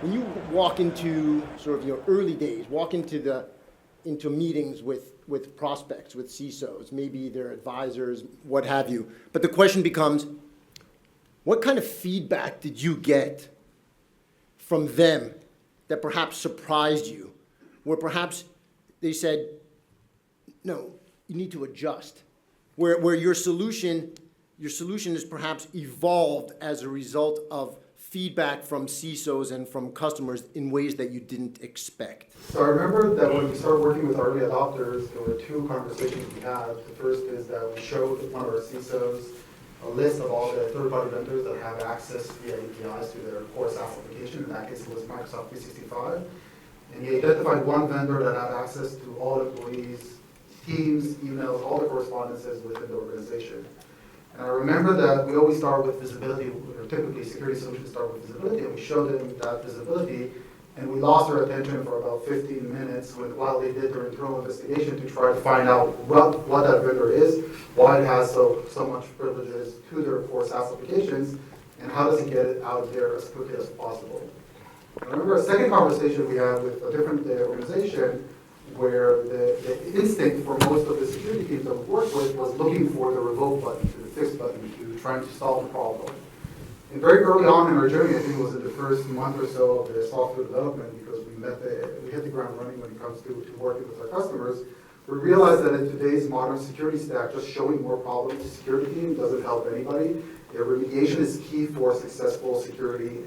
when you walk into sort of your early days, walk into meetings with prospects, with CISOs, maybe their advisors, what have you. But the question becomes, what kind of feedback did you get from them that perhaps surprised you, where perhaps they said, no, you need to adjust, where your solution is perhaps evolved as a result of feedback from CISOs and from customers in ways that you didn't expect? So I remember that when we started working with early adopters, there were two conversations we had. The first is that we showed one of our CISOs a list of all the third-party vendors that have access via APIs to their core SaaS application. In that case, it was Microsoft 365. And he identified one vendor that had access to all employees, teams, emails, all the correspondences within the organization. And I remember that we always start with visibility, or typically security solutions start with visibility, and we showed them that visibility, and we lost their attention for about 15 minutes while they did their internal investigation to try to find out what that vendor is, why it has so much privileges to their core SaaS applications, and how does it get it out there as quickly as possible. I remember a second conversation we had with a different organization where the instinct for most of the security teams that we worked with was looking for the revoke button, the fix button, to trying to solve the problem. And very early on in our journey, I think it was in the first month or so of the software development, because we hit the ground running when it comes to working with our customers, we realized that in today's modern security stack, just showing more problems to security team doesn't help anybody. Remediation is key for successful security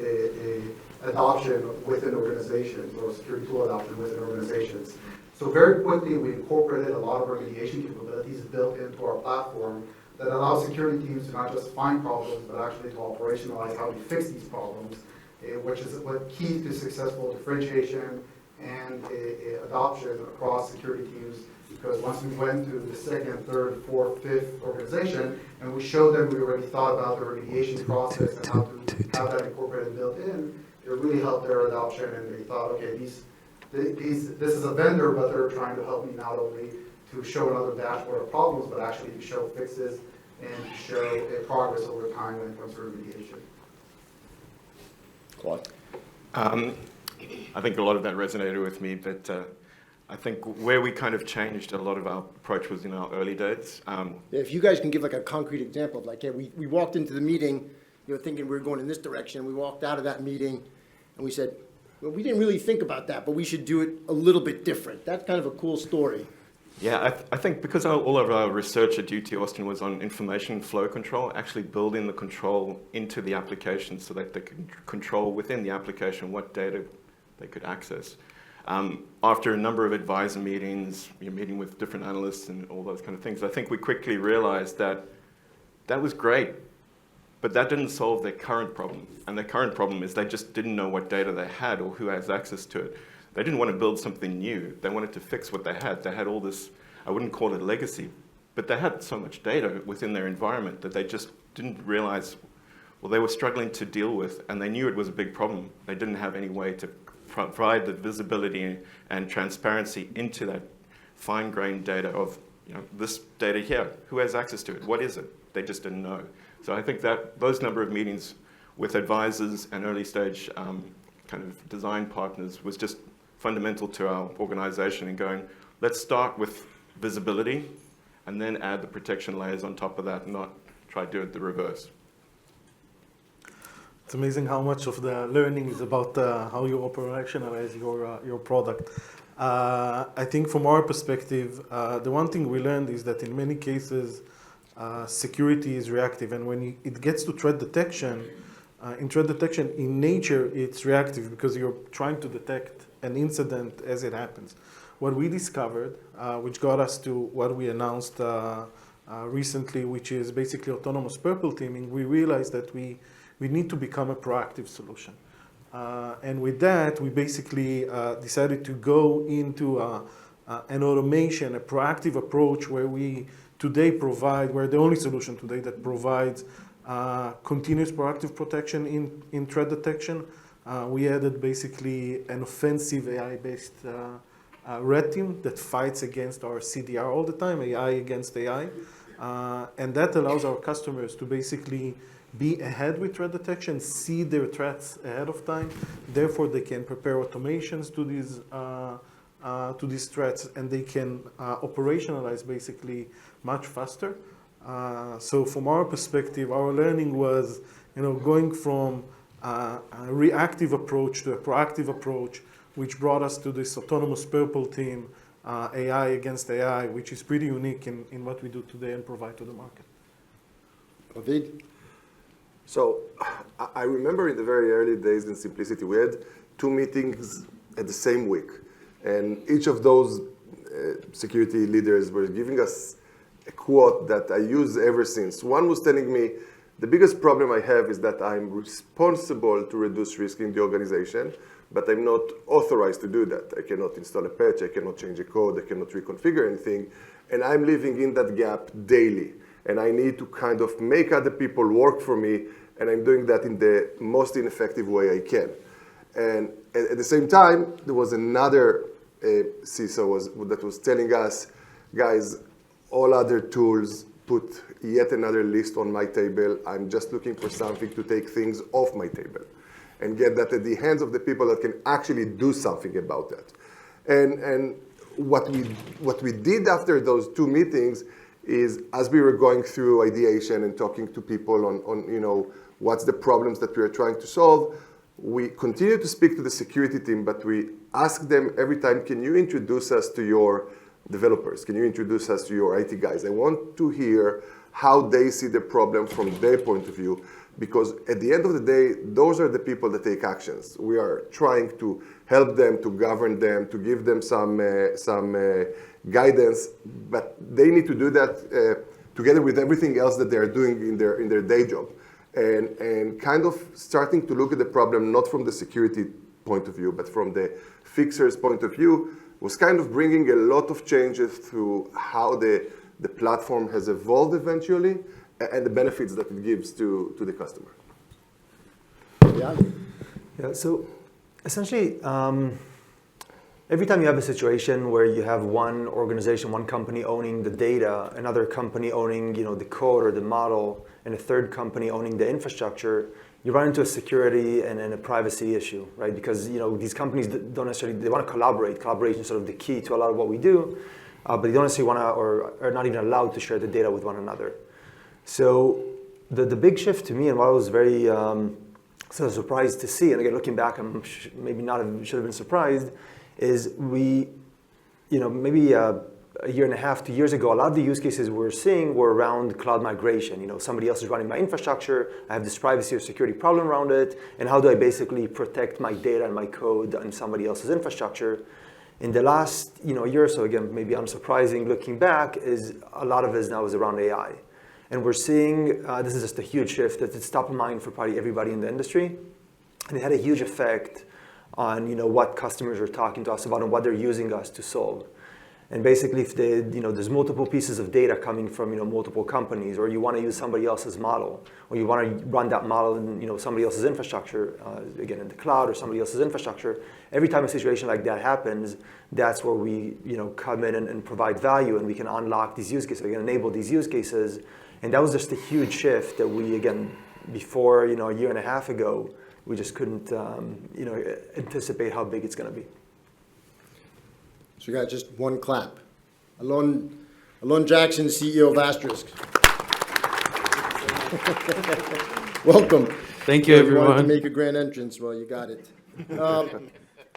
adoption within organizations, or security tool adoption within organizations. So very quickly, we incorporated a lot of remediation capabilities built into our platform that allow security teams to not just find problems, but actually to operationalize how we fix these problems, which is what key to successful differentiation and adoption across security teams. Because once we went to the second, third, fourth, fifth organization, and we showed them we already thought about the remediation process and how to have that incorporated and built in, it really helped their adoption, and they thought, okay, this is a vendor, but they're trying to help me not only to show another dashboard of problems, but actually to show fixes and to show progress over time when it comes to remediation. Claude? I think a lot of that resonated with me, but I think where we kind of changed a lot of our approach was in our early days. If you guys can give like a concrete example of like, yeah, we walked into the meeting, thinking we were going in this direction. We walked out of that meeting and we said, well, we didn't really think about that, but we should do it a little bit different. That's kind of a cool story. Yeah, I think because all of our research at UT Austin was on information flow control, actually building the control into the application so that they can control within the application what data they could access. After a number of advisor meetings, meeting with different analysts and all those kind of things, I think we quickly realized that that was great, but that didn't solve their current problem. And their current problem is they just didn't know what data they had or who has access to it. They didn't want to build something new. They wanted to fix what they had. They had all this, I wouldn't call it legacy, but they had so much data within their environment that they just didn't realize, well, they were struggling to deal with, and they knew it was a big problem. They didn't have any way to provide the visibility and transparency into that fine-grained data of, this data here, who has access to it? What is it? They just didn't know. So I think that those number of meetings with advisors and early stage kind of design partners was just fundamental to our organization, and going, let's start with visibility and then add the protection layers on top of that, and not try to do it the reverse. It's amazing how much of the learning is about how you operationalize your product. I think from our perspective, the one thing we learned is that in many cases, security is reactive, and when it gets to threat detection, in nature, it's reactive because you're trying to detect an incident as it happens. What we discovered, which got us to what we announced recently, which is basically autonomous purple teaming, we realized that we need to become a proactive solution. And with that, we basically decided to go into an automation, a proactive approach where we today we're the only solution today that provides continuous proactive protection in threat detection. We added basically an offensive AI-based red team that fights against our CDR all the time, AI against AI. And that allows our customers to basically be ahead with threat detection, see their threats ahead of time. Therefore, they can prepare automations to these threats, and they can operationalize basically much faster. So from our perspective, our learning was, going from a reactive approach to a proactive approach, which brought us to this autonomous purple team, AI against AI, which is pretty unique in what we do today and provide to the market. David? So I remember in the very early days in Simplicity, we had 2 meetings at the same week. And each of those security leaders were giving us a quote that I use ever since. One was telling me, the biggest problem I have is that I'm responsible to reduce risk in the organization, but I'm not authorized to do that. I cannot install a patch, I cannot change a code, I cannot reconfigure anything, and I'm living in that gap daily. And I need to kind of make other people work for me, and I'm doing that in the most ineffective way I can. And at the same time, there was another CISO that was telling us, guys, all other tools put yet another list on my table. I'm just looking for something to take things off my table and get that at the hands of the people that can actually do something about that. And what we did after those 2 meetings is, as we were going through ideation and talking to people on what's the problems that we are trying to solve, we continue to speak to the security team, but we ask them every time, can you introduce us to your developers? Can you introduce us to your IT guys? I want to hear how they see the problem from their point of view, because at the end of the day, those are the people that take actions. We are trying to help them, to govern them, to give them some guidance, but they need to do that together with everything else that they are doing in their day job. And kind of starting to look at the problem not from the security point of view, but from the fixer's point of view, was kind of bringing a lot of changes to how the platform has evolved eventually, and the benefits that it gives to the customer. Yeah, so essentially, every time you have a situation where you have one organization, one company owning the data, another company owning the code or the model, and a third company owning the infrastructure, you run into a security and a privacy issue, right? Because these companies don't necessarily, they want to collaborate. Collaboration is sort of the key to a lot of what we do, but they don't necessarily want to, or are not even allowed to share the data with one another. So the big shift to me, and what I was very sort of surprised to see, and again looking back, I'm maybe not should have been surprised, is we, maybe a year and a half, 2 years ago, a lot of the use cases we're seeing were around cloud migration. Somebody else is running my infrastructure, I have this privacy or security problem around it, and how do I basically protect my data and my code on somebody else's infrastructure? In the last year or so, again, maybe unsurprising looking back, is a lot of it now is around AI. And we're seeing, this is just a huge shift, that it's top of mind for probably everybody in the industry. And it had a huge effect on what customers are talking to us about and what they're using us to solve. And basically, if there's multiple pieces of data coming from multiple companies, or you want to use somebody else's model, or you want to run that model in somebody else's infrastructure, again in the cloud or somebody else's infrastructure, every time a situation like that happens, that's where we come in and provide value, and we can unlock these use cases, we can enable these use cases. And that was just a huge shift that we, again, before a year and a half ago, we just couldn't anticipate how big it's going to be. So we got just one clap. Alon Jackson, CEO of Asterisk. Welcome. Thank you, You everyone. wanted to make a grand entrance. Well, you got it.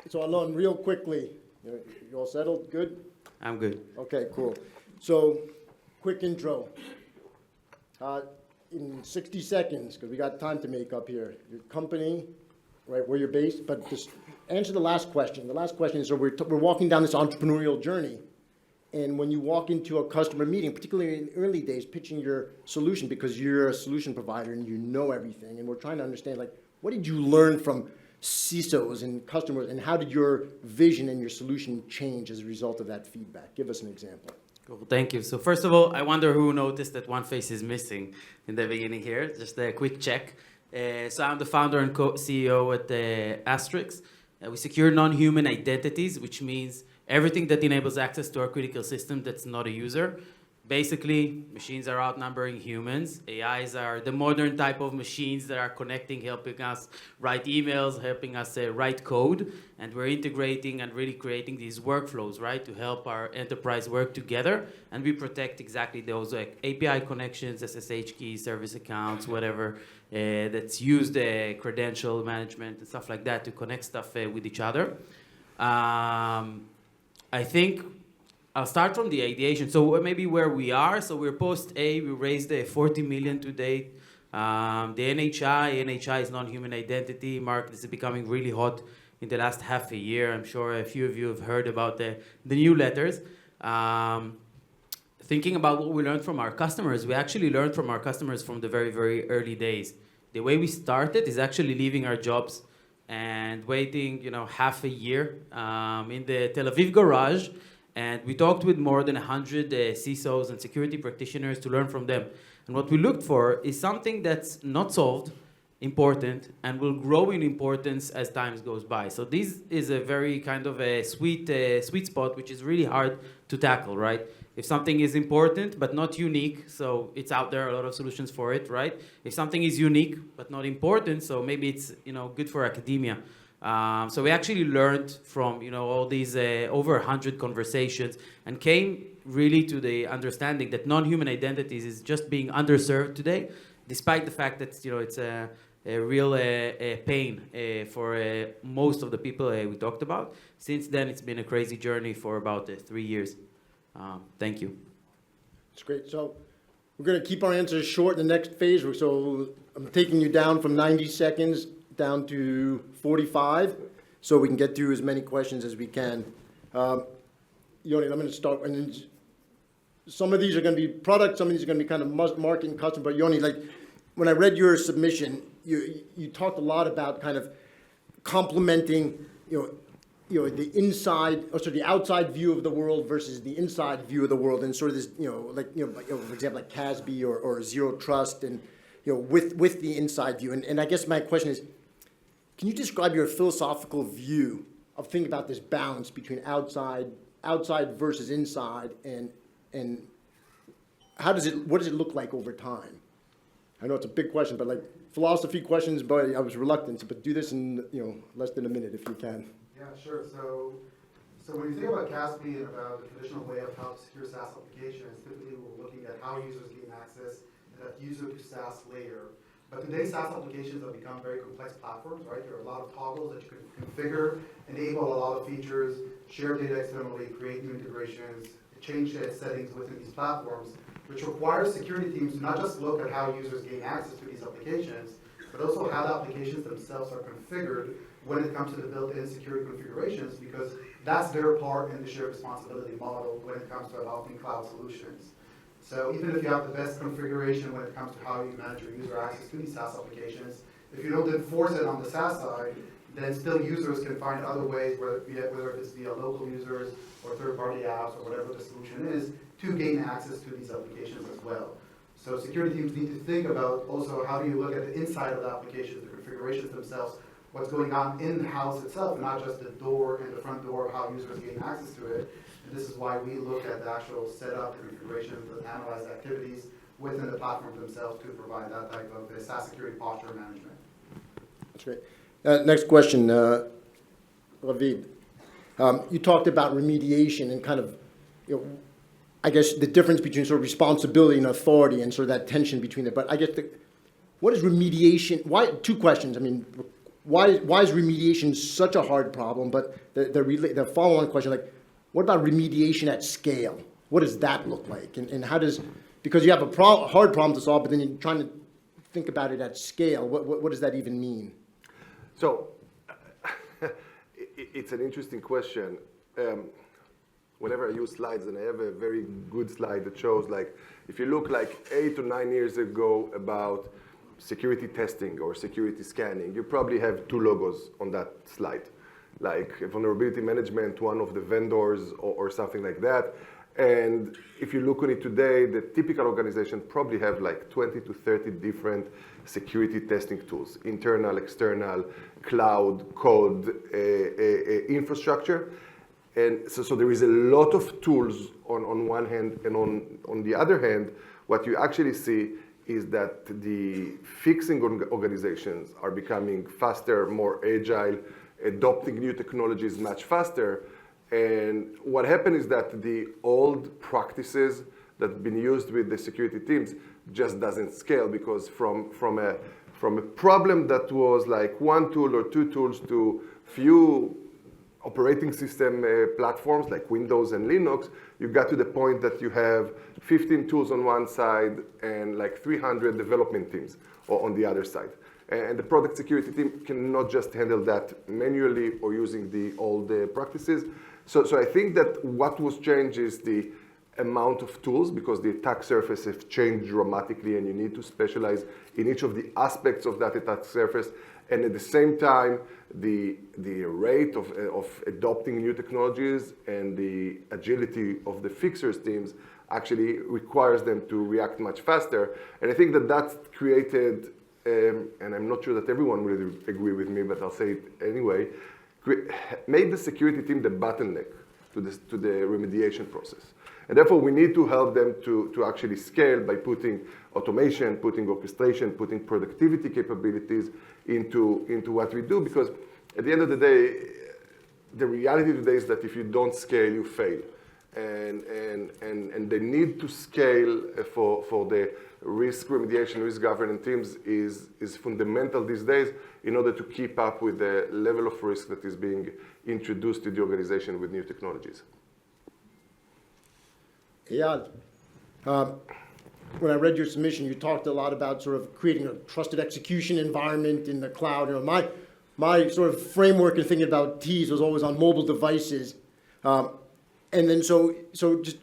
So Alon, real quickly, you all settled? Good? I'm good. Okay, cool. So, quick intro. In 60 seconds, because we got time to make up here, your company, right, where you're based, but just answer the last question. The last question is, so we're walking down this entrepreneurial journey, and when you walk into a customer meeting, particularly in early days, pitching your solution, because you're a solution provider and you know everything, and we're trying to understand, like, what did you learn from CISOs and customers, and how did your vision and your solution change as a result of that feedback? Give us an example. Cool. Thank you. So first of all, I wonder who noticed that one face is missing in the beginning here. Just a quick check. So I'm the founder and CEO at Asterisk. We secure non-human identities, which means everything that enables access to our critical system that's not a user. Basically, machines are outnumbering humans. AIs are the modern type of machines that are connecting, helping us write emails, helping us write code. And we're integrating and really creating these workflows, right, to help our enterprise work together. And we protect exactly those API connections, SSH keys, service accounts, whatever that's used, credential management and stuff like that to connect stuff with each other. I think I'll start from the ideation. So maybe where we are. So we're post A. We raised 40 million to date. The NHI is non-human identity. Mark, this is becoming really hot in the last half a year. I'm sure a few of you have heard about the new letters. Thinking about what we learned from our customers, we actually learned from our customers from the very, very early days. The way we started is actually leaving our jobs and waiting, half a year in the Tel Aviv garage. And we talked with more than 100 CISOs and security practitioners to learn from them. And what we looked for is something that's not solved, important, and will grow in importance as time goes by. So this is a very kind of a sweet spot, which is really hard to tackle, right? If something is important but not unique, so it's out there, a lot of solutions for it, right? If something is unique but not important, so maybe it's good for academia. So we actually learned from all these over 100 conversations and came really to the understanding that non-human identities is just being underserved today, despite the fact that it's a real pain for most of the people we talked about. Since then, it's been a crazy journey for about 3 years. Thank you. That's great. So we're going to keep our answers short in the next phase. So I'm taking you down from 90 seconds down to 45, so we can get through as many questions as we can. Yoni, I'm going to start. And then some of these are going to be products, some of these are going to be kind of marketing custom. But Yoni, like when I read your submission, you talked a lot about kind of complementing, the inside, or so the outside view of the world versus the inside view of the world, and sort of this, for example, like CASB or Zero Trust, and with the inside view. And I guess my question is, can you describe your philosophical view of thinking about this balance between outside versus inside, and what does it look like over time? I know it's a big question, but like philosophy questions, but I was reluctant, but do this in less than a minute if you can. Yeah, sure. So when you think about CASB and about the traditional way of how to secure SaaS applications, typically we're looking at how users gain access at that user to SaaS layer. But today, SaaS applications have become very complex platforms, right? There are a lot of toggles that you can configure, enable a lot of features, share data externally, create new integrations, change settings within these platforms, which requires security teams to not just look at how users gain access to these applications, but also how the applications themselves are configured when it comes to the built-in security configurations, because that's their part in the shared responsibility model when it comes to adopting cloud solutions. So even if you have the best configuration when it comes to how you manage your user access to these SaaS applications, if you don't enforce it on the SaaS side, then still users can find other ways, whether it's via local users or third-party apps or whatever the solution is, to gain access to these applications as well. So security teams need to think about also how do you look at the inside of the applications, the configurations themselves, what's going on in the house itself, and not just the door and the front door of how users gain access to it. And this is why we look at the actual setup, the configuration, the analyzed activities within the platform themselves to provide that type of SaaS security posture management. That's great. Next question, Ravid. You talked about remediation and kind of, I guess the difference between sort of responsibility and authority and sort of that tension between it. But I guess what is remediation? Why? Two questions. I mean, why is remediation such a hard problem? But the follow-on question, like, what about remediation at scale? What does that look like? And how does, because you have a hard problem to solve, but then you're trying to think about it at scale. What does that even mean? So it's an interesting question. Whenever I use slides, and I have a very good slide that shows, like, if you look like 8 to 9 years ago about security testing or security scanning, you probably have 2 logos on that slide, like vulnerability management, one of the vendors, or something like that. And if you look on it today, the typical organization probably have like 20 to 30 different security testing tools, internal, external, cloud, code, infrastructure. And so there is a lot of tools on one hand, and on the other hand, what you actually see is that the fixing organizations are becoming faster, more agile, adopting new technologies much faster. And what happened is that the old practices that have been used with the security teams just doesn't scale, because from a problem that was like one tool or two tools to few operating system platforms like Windows and Linux, you got to the point that you have 15 tools on one side and like 300 development teams on the other side. And the product security team cannot just handle that manually or using the old practices. So I think that what was changed is the amount of tools, because the attack surface has changed dramatically and you need to specialize in each of the aspects of that attack surface. And at the same time, the rate of adopting new technologies and the agility of the fixers teams actually requires them to react much faster. And I think that that's created, and I'm not sure that everyone will agree with me, but I'll say it anyway, made the security team the bottleneck to the remediation process. And therefore, we need to help them to actually scale by putting automation, putting orchestration, putting productivity capabilities into what we do. Because at the end of the day, the reality today is that if you don't scale, you fail. And the need to scale for the risk remediation, risk governance teams is fundamental these days in order to keep up with the level of risk that is being introduced to the organization with new technologies. Elad, when I read your submission, you talked a lot about sort of creating a trusted execution environment in the cloud. You know, my sort of framework in thinking about T's was always on mobile devices. And then so just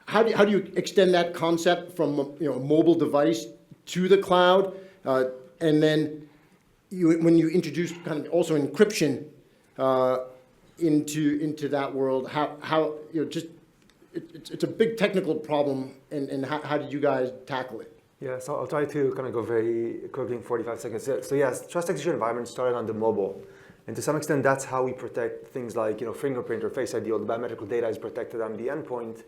how do you extend that concept from a mobile device to the cloud? And then when you introduce kind of also encryption into that world, how just it's a big technical problem, and how did you guys tackle it? Yeah, so I'll try to kind of go very quickly in 45 seconds. So yes, trust execution environment started on the mobile. And to some extent, that's how we protect things like fingerprint or Face ID. All the biometrical data is protected on the endpoint.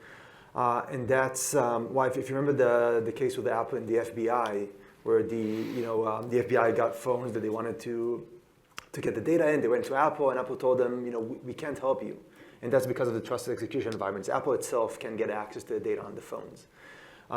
And that's why, if you remember the case with Apple and the FBI, where the FBI got phones that they wanted to get the data in. They went to Apple, and Apple told them, we can't help you. And that's because of the trusted execution environments. Apple itself can get access to the data on the phones.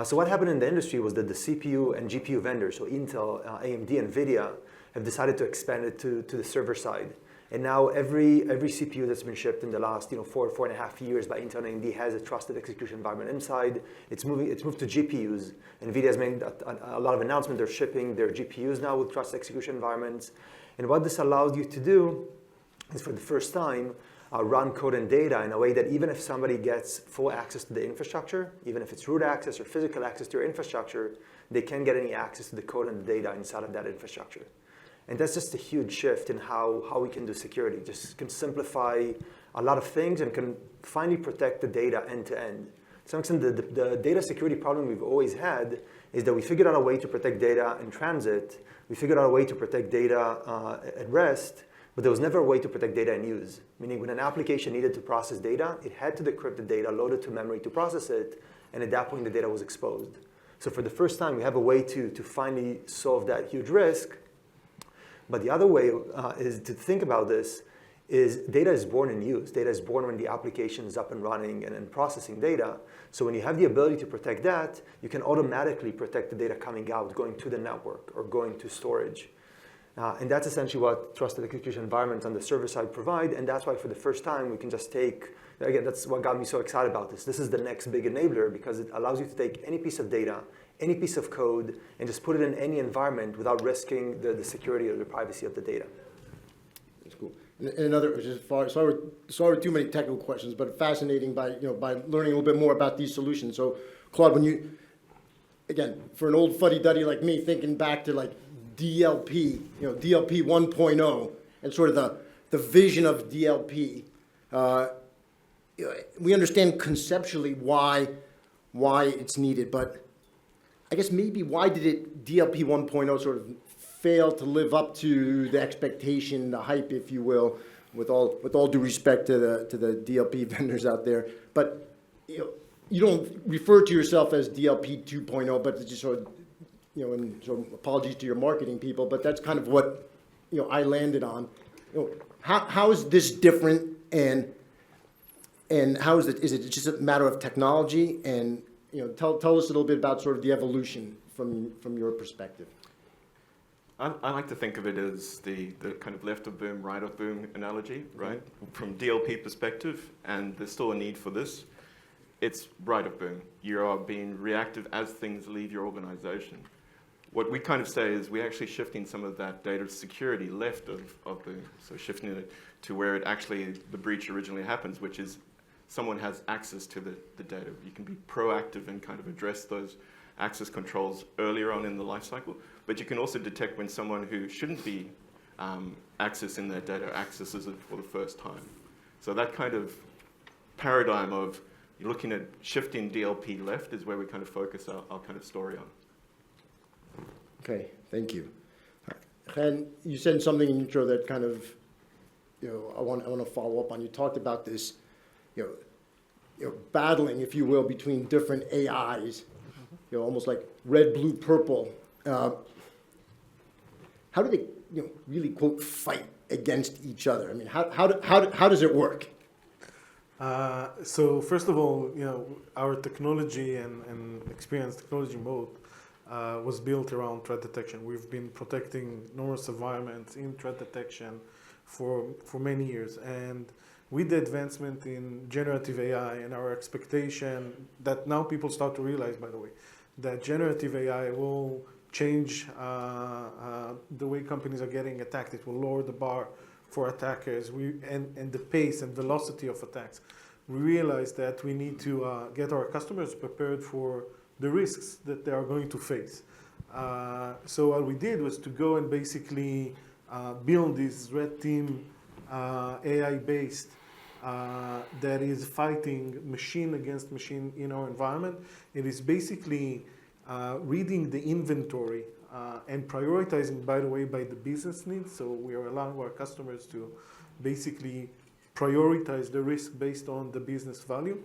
So what happened in the industry was that the CPU and GPU vendors, so Intel, AMD, NVIDIA, have decided to expand it to the server side. And now every CPU that's been shipped in the last 4.5 years by Intel and AMD has a trusted execution environment inside. It's moved to GPUs. NVIDIA has made a lot of announcements. They're shipping their GPUs now with trusted execution environments. And what this allows you to do is, for the first time, run code and data in a way that even if somebody gets full access to the infrastructure, even if it's root access or physical access to your infrastructure, they can't get any access to the code and the data inside of that infrastructure. And that's just a huge shift in how we can do security. Just can simplify a lot of things and can finally protect the data end to end. To some extent, the data security problem we've always had is that we figured out a way to protect data in transit. We figured out a way to protect data at rest. But there was never a way to protect data in use, meaning when an application needed to process data, it had to decrypt the data, load it to memory to process it, and at that point the data was exposed. So for the first time, we have a way to finally solve that huge risk. But the other way is to think about this is data is born in use. Data is born when the application is up and running and processing data. So when you have the ability to protect that, you can automatically protect the data coming out, going to the network or going to storage. And that's essentially what trusted execution environments on the server side provide. And that's why for the first time, we can just take, again, that's what got me so excited about this. This is the next big enabler because it allows you to take any piece of data, any piece of code, and just put it in any environment without risking the security or the privacy of the data. That's cool. And another, sorry with too many technical questions, but fascinating by learning a little bit more about these solutions. So Claude, when you, again, for an old fuddy-duddy like me, thinking back to like DLP, DLP 1.0, and sort of the vision of DLP. We understand conceptually why it's needed, but I guess maybe why did DLP 1.0 sort of fail to live up to the expectation, the hype, if you will, with all due respect to the DLP vendors out there, but you don't refer to yourself as DLP 2.0, but it's just sort of, and so apologies to your marketing people, but that's kind of what I landed on. How is this different, and how is it? Is it just a matter of technology? And tell us a little bit about sort of the evolution from your perspective. I like to think of it as the kind of left of boom, right of boom analogy, right? From DLP perspective, and there's still a need for this. It's right of boom. You are being reactive as things leave your organization. What we kind of say is we're actually shifting some of that data security left of boom. So shifting it to where it actually, the breach originally happens, which is someone has access to the data. You can be proactive and kind of address those access controls earlier on in the life cycle, but you can also detect when someone who shouldn't be accessing their data accesses it for the first time. So that kind of paradigm of you're looking at shifting DLP left is where we kind of focus our kind of story on. Okay, thank you. And you said something in intro that kind of, I want to follow up on. You talked about this, battling, if you will, between different AIs, almost like red, blue, purple. How do they, really quote fight against each other? I mean, how does it work? So first of all, our technology and experience technology mode was built around threat detection. We've been protecting numerous environments in threat detection for many years. And with the advancement in generative AI and our expectation that now people start to realize, by the way, that generative AI will change the way companies are getting attacked. It will lower the bar for attackers and the pace and velocity of attacks. We realize that we need to get our customers prepared for the risks that they are going to face. So what we did was to go and basically build this red team AI-based that is fighting machine against machine in our environment. It is basically reading the inventory and prioritizing, by the way, by the business needs. So we are allowing our customers to basically prioritize the risk based on the business value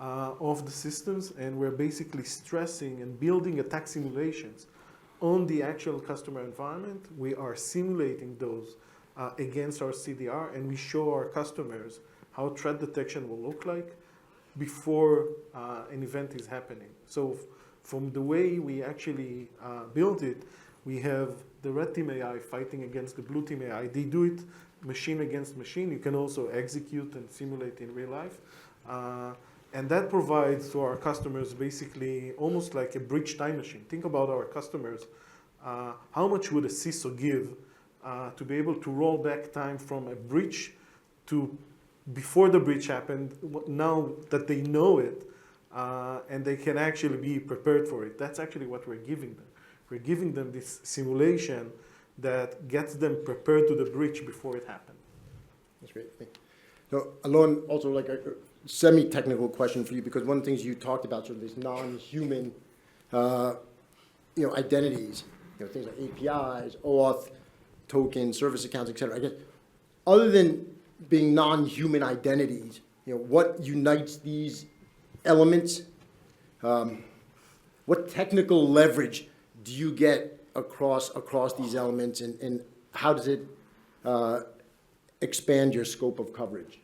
of the systems. And we're basically stressing and building attack simulations on the actual customer environment. We are simulating those against our CDR, and we show our customers how threat detection will look like before an event is happening. So from the way we actually built it, we have the red team AI fighting against the blue team AI. They do it machine against machine. You can also execute and simulate in real life. And that provides to our customers basically almost like a breach time machine. Think about our customers. How much would a CISO give to be able to roll back time from a breach to before the breach happened, now that they know it, and they can actually be prepared for it? That's actually what we're giving them. We're giving them this simulation that gets them prepared to the breach before it happened. That's great. Thank you. So, Alon, also like a semi-technical question for you, because one of the things you talked about, sort of these non-human, identities, things like APIs, OAuth, tokens, service accounts, et cetera. I guess, other than being non-human identities, what unites these elements? What technical leverage do you get across these elements, and how does it expand your scope of coverage?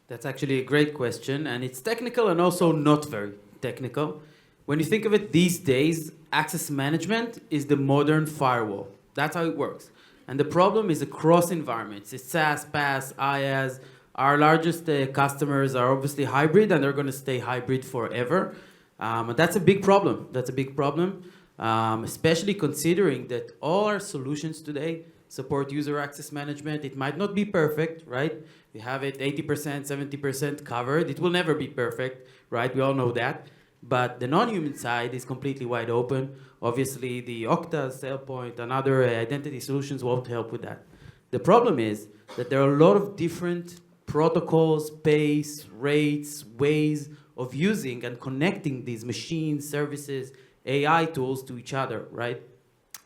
That's actually a great question, and it's technical and also not very technical. When you think of it these days, access management is the modern firewall. That's how it works. And the problem is across environments. It's SaaS, PaaS, IaaS. Our largest customers are obviously hybrid, and they're going to stay hybrid forever. And that's a big problem. Especially considering that all our solutions today support user access management. It might not be perfect, right? We have it 80%, 70% covered. It will never be perfect, right? We all know that. But the non-human side is completely wide open. Obviously, the Okta, SailPoint, and other identity solutions won't help with that. The problem is that there are a lot of different protocols, pace, rates, ways of using and connecting these machines, services, AI tools to each other, right?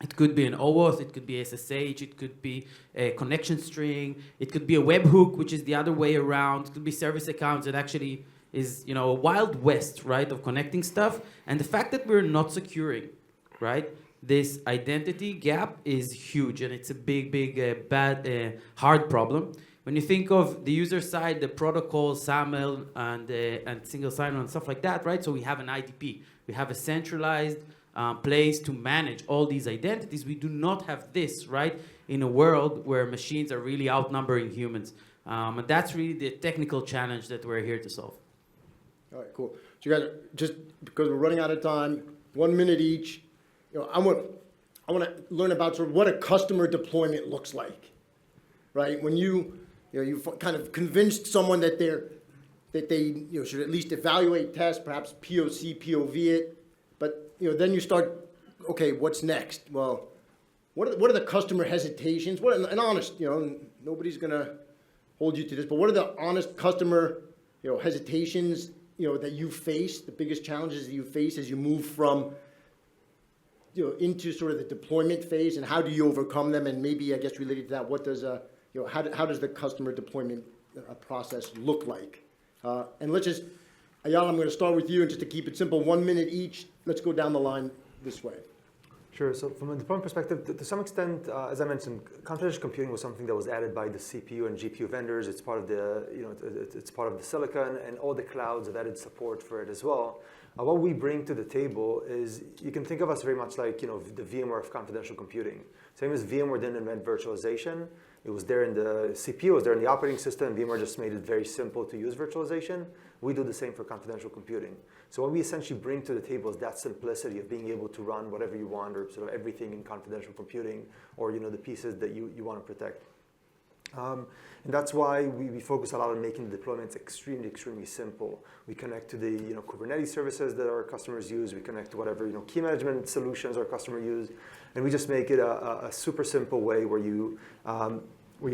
It could be an OAuth, it could be SSH, it could be a connection string, it could be a webhook, which is the other way around. It could be service accounts that actually is, you know, a wild west, right, of connecting stuff. And the fact that we're not securing, right, this identity gap is huge, and it's a big, big, hard problem. When you think of the user side, the protocol, SAML, and single sign-on and stuff like that, right? So we have an IDP. We have a centralized place to manage all these identities. We do not have this, right, in a world where machines are really outnumbering humans. And that's really the technical challenge that we're here to solve. All right, cool. So you guys, just because we're running out of time, 1 minute each, you know, I want to learn about sort of what a customer deployment looks like, right? When you've kind of convinced someone that they should at least evaluate, test, perhaps POC, POV it, but then you start, okay, what's next? Well, what are the customer hesitations? And honest, nobody's gonna hold you to this, but what are the honest customer, hesitations, that you face, the biggest challenges that you face as you move from, into sort of the deployment phase, and how do you overcome them? And maybe, I guess, related to that, what does how does the customer deployment process look like? And let's just, Eyal, I'm going to start with you, and just to keep it simple, 1 minute each. Let's go down the line this way. Sure. So from a deployment perspective, to some extent, as I mentioned, confidential computing was something that was added by the CPU and GPU vendors. It's part of the, it's part of the silicon, and all the clouds have added support for it as well. What we bring to the table is, you can think of us very much like, the VMware of confidential computing. Same as VMware didn't invent virtualization. It was there in the CPU, it was there in the operating system. VMware just made it very simple to use virtualization. We do the same for confidential computing. So what we essentially bring to the table is that simplicity of being able to run whatever you want, or sort of everything in confidential computing, or the pieces that you want to protect. And that's why we focus a lot on making the deployments extremely, extremely simple. We connect to the Kubernetes services that our customers use. We connect to whatever key management solutions our customer use, and we just make it a super simple way where you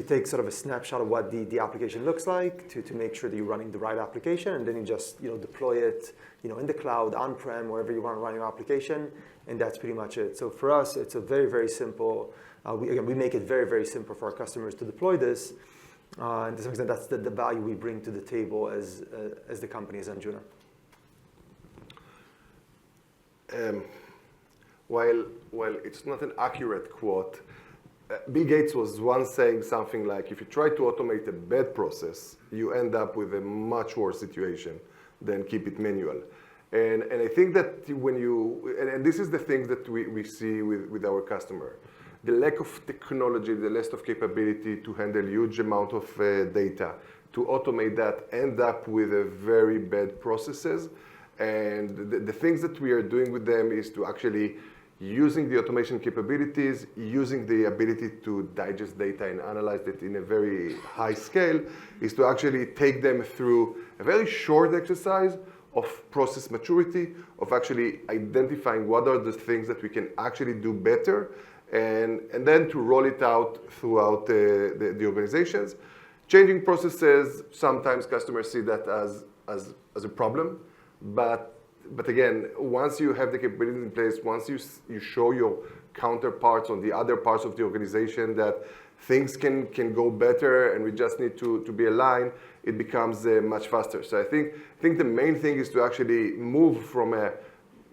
take sort of a snapshot of what the application looks like to make sure that you're running the right application, and then you just deploy it in the cloud, on-prem, wherever you want to run your application, and that's pretty much it. So for us, it's a very, very simple. We make it very, very simple for our customers to deploy this. And to some extent, that's the value we bring to the table as the company, as Anjuna. While it's not an accurate quote, Bill Gates was once saying something like, if you try to automate a bad process, you end up with a much worse situation than keep it manual. And I think that when and this is the thing that we see with our customer. The lack of technology, the lack of capability to handle huge amount of data, to automate that, end up with a very bad processes. And the things that we are doing with them is to actually using the automation capabilities, using the ability to digest data and analyze it in a very high scale, is to actually take them through a very short exercise of process maturity, of actually identifying what are the things that we can actually do better, and then to roll it out throughout the organizations. Changing processes, sometimes customers see that as a problem, but again, once you have the capability in place, once you show your counterparts on the other parts of the organization that things can go better and we just need to be aligned, it becomes much faster. So I think the main thing is to actually move from a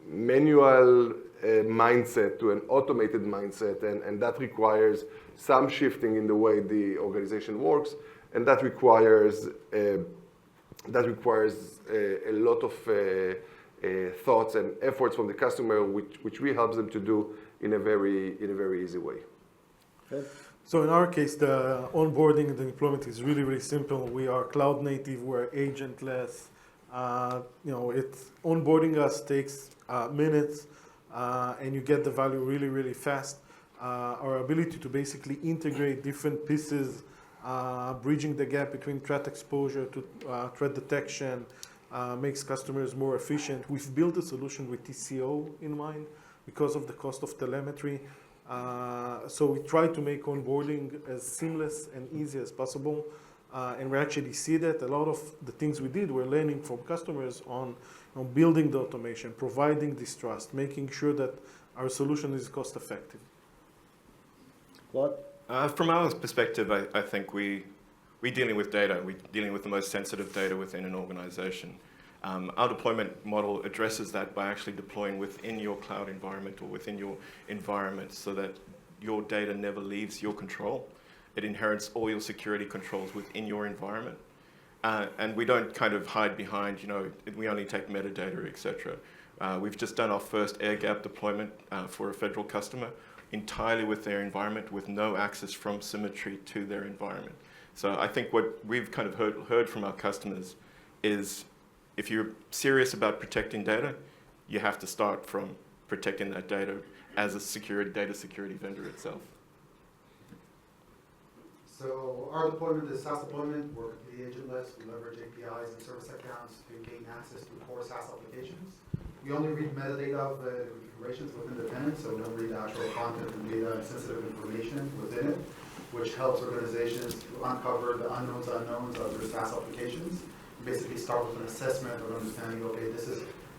manual mindset to an automated mindset, and that requires some shifting in the way the organization works, and that requires a lot of thoughts and efforts from the customer, which we help them to do in a very easy way. Okay. So in our case, the onboarding and the deployment is really, really simple. We are cloud native, we're agentless. It's onboarding us takes minutes, and you get the value really, really fast. Our ability to basically integrate different pieces, bridging the gap between threat exposure to threat detection, makes customers more efficient. We've built a solution with TCO in mind because of the cost of telemetry. So we try to make onboarding as seamless and easy as possible. And we actually see that a lot of the things we did, we're learning from customers on building the automation, providing this trust, making sure that our solution is cost effective. Claude? From our perspective, I think we're dealing with data. We're dealing with the most sensitive data within an organization. Our deployment model addresses that by actually deploying within your cloud environment or within your environment so that your data never leaves your control. It inherits all your security controls within your environment. And we don't kind of hide behind, we only take metadata, etc. We've just done our first air-gap deployment for a federal customer, entirely with their environment, with no access from Symmetry to their environment. So I think what we've kind of heard from our customers is if you're serious about protecting data, you have to start from protecting that data as a data security vendor itself. So our deployment is SaaS deployment. We're completely agentless. We leverage APIs and service accounts to gain access to core SaaS applications. We only read metadata of the configurations within the tenant, so we don't read actual content and data and sensitive information within it, which helps organizations to uncover the unknowns of their SaaS applications. Basically start with an assessment of understanding, okay,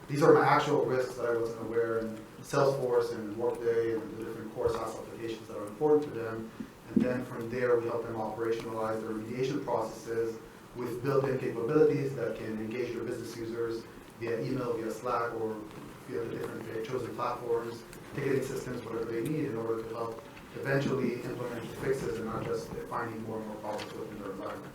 these are my actual risks that I wasn't aware in Salesforce and Workday and the different core SaaS applications that are important to them. And then from there, we help them operationalize their remediation processes with built-in capabilities that can engage their business users via email, via Slack, or via the different chosen platforms, ticketing systems, whatever they need in order to help eventually implement fixes and not just finding more and more problems within their environment.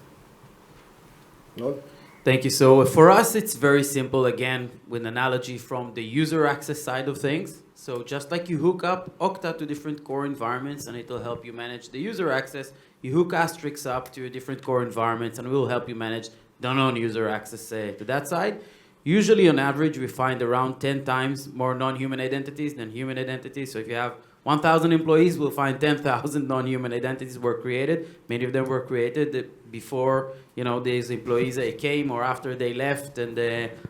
No? Thank you. So for us, it's very simple, again, with an analogy from the user access side of things. So just like you hook up Okta to different core environments and it'll help you manage the user access, you hook Asterisk up to different core environments and we'll help you manage the non-user access to that side. Usually on average, we find around 10 times more non-human identities than human identities. So if you have 1,000 employees, we'll find 10,000 non-human identities were created. Many of them were created before these employees came or after they left and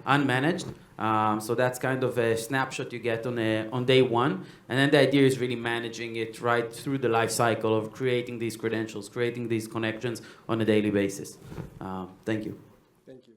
unmanaged. So that's kind of a snapshot you get on day one. And then the idea is really managing it right through the life cycle of creating these credentials, creating these connections on a daily basis. Thank you. Thank you.